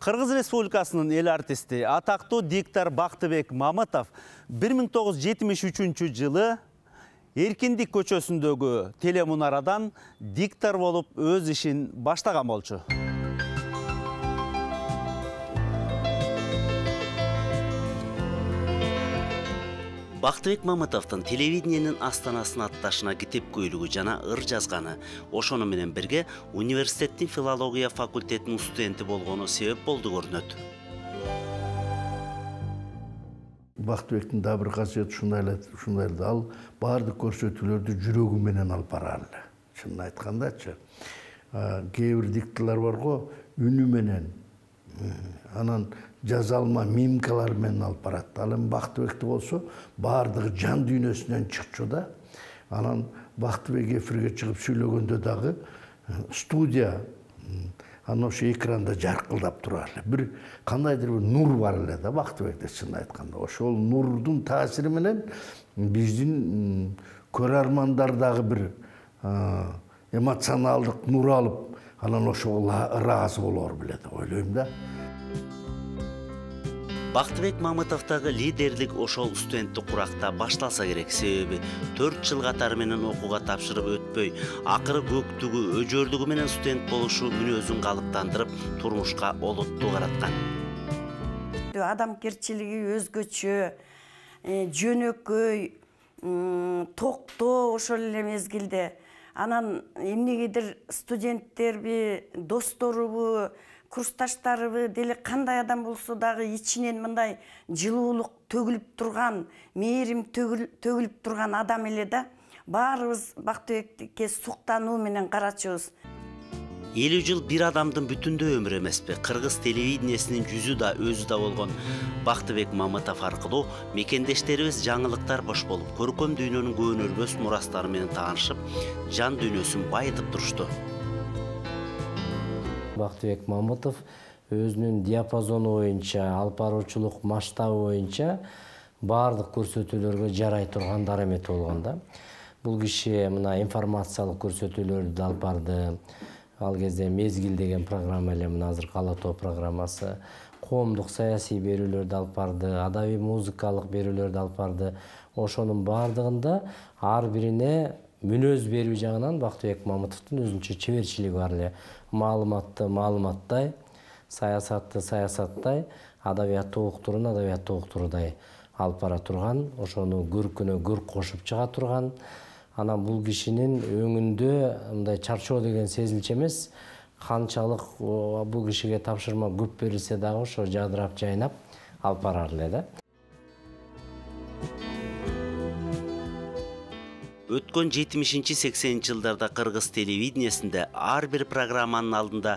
Кыргыз Республикасынын эл артисти, атактуу диктор Бактыбек Мамытов 1973 жылы Эркиндик көчөсүндөгү телемунарадан диктор болуп өз ишин баштаган болчу. Бактыбек Мамытовдун телевидениенин астанасына атташына китеп көйлүгү жана ыр жазганы, ошону менен бирге университеттин филология факультетинин студенти болгону себеп болду көрүнөт. Бактыбектин да бир касиети ушундай эле, ал баардык көрсөтүүлөрдү жүрөгү менен алып барар эле. Чынын айткандачы, кээ бир дикторлор бар го, үнү менен, анан жаза алма мимкалар менен алып барат. Ал эми Бактыбекти болсо баардыгы жан дүйнөсүнөн чыкчу да. Анан Бактыбек эфирге чыгып сүйлөгөндө дагы студия анан ошо экранда жаркылдап турар эле. Бир кандайдыр бир нур бар эле да Бактыбекте, чынын айтканда. Ошол нурдун таасири менен биздин көрөрмандар дагы бир эмоционалдык нур алып, анан ошого ыраазы болор беле деп ойлойм да. Бактыбек Мамытовдагы лидерлик ошол студенттик куракта башталса керек, себеби 4 жыл катары менен окууга тапшырып өтпөй, акыры көктүгү, өжөрдүгү менен студент болушу мүнөзүн калыптандырып, турмушка олуттуу караткан. Адамгерчилиги өзгөчө, жөнөкөй, токтоо ошол эле мезгилде. Анан эмнегедир студенттерби, досторубу, курсташтарыбы деле кандай адам болсо дагы ичинен мындай жылуулук төгүлүп турган, мээрим төгүлүп турган адам эле да. Баарыбыз Бактыбекке суктануу менен карачубуз. 50 жыл бир адамдын бүтүндөй өмүрү эмеспи? Кыргыз телевидениесинин жүзү да өзү да болгон Бактыбек Мамытов аркылуу мекендештерибиз жаңылыктар бош болуп, көркөм дүйнөнүн көөнөрбөс мурастары менен таанышып, жан дүйнөсүн байытып турушту. Бактыбек Мамытов өзүнүн диапазону боюнча, алып баруучулук масштабы боюнча баардык көрсөтүүлөргө жарай турган дарамет болгон да. Бул киши мына информациялык көрсөтүүлөрдү алып барды. Ал кезде Мезгил деген программа эле, мына азыр Ала тоо программасы, коомдук саясий берүүлөрдү алып барды, адабий музыкалык берүүлөрдү алып барды. Ошонун баардыгында ар бирине мүнөз берүү жагынан Бактыбек Мамытовдун өзүнчө чеберчилиги бар эле. Маалыматты маалыматтай, саясатты саясаттай, адабиятты уктурудай алып бара турган, ошону көркүнө көрк кошуп чыга турган. Анан бул кишинин өңүндө мындай чарчоо деген сезилчү эмес. Канчалык бул кишиге тапшырма көп берилсе дагы ошо жадырап жайнап алып барар эле да. Өткөн 70-80 жылдарда Кыргыз телевидениесинде ар бир программанын алдында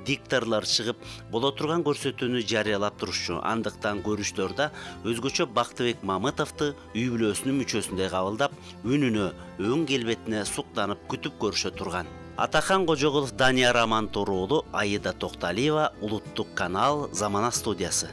дикторлор чыгып, боло турган көрсөтүүнү жарыялап турушчу. Андыктан көрүштөрдө өзгөчө Бактыбек Мамытовду үй бүлөсүнүн мүчөсүндөй кабылдап, үнүнө, өң келбетине суктанып күтүп көрүшө турган. Атахан Кожогулов, Данияр Амантур уулу, Аида Токталиева, Улуттук канал, Замана студиясы.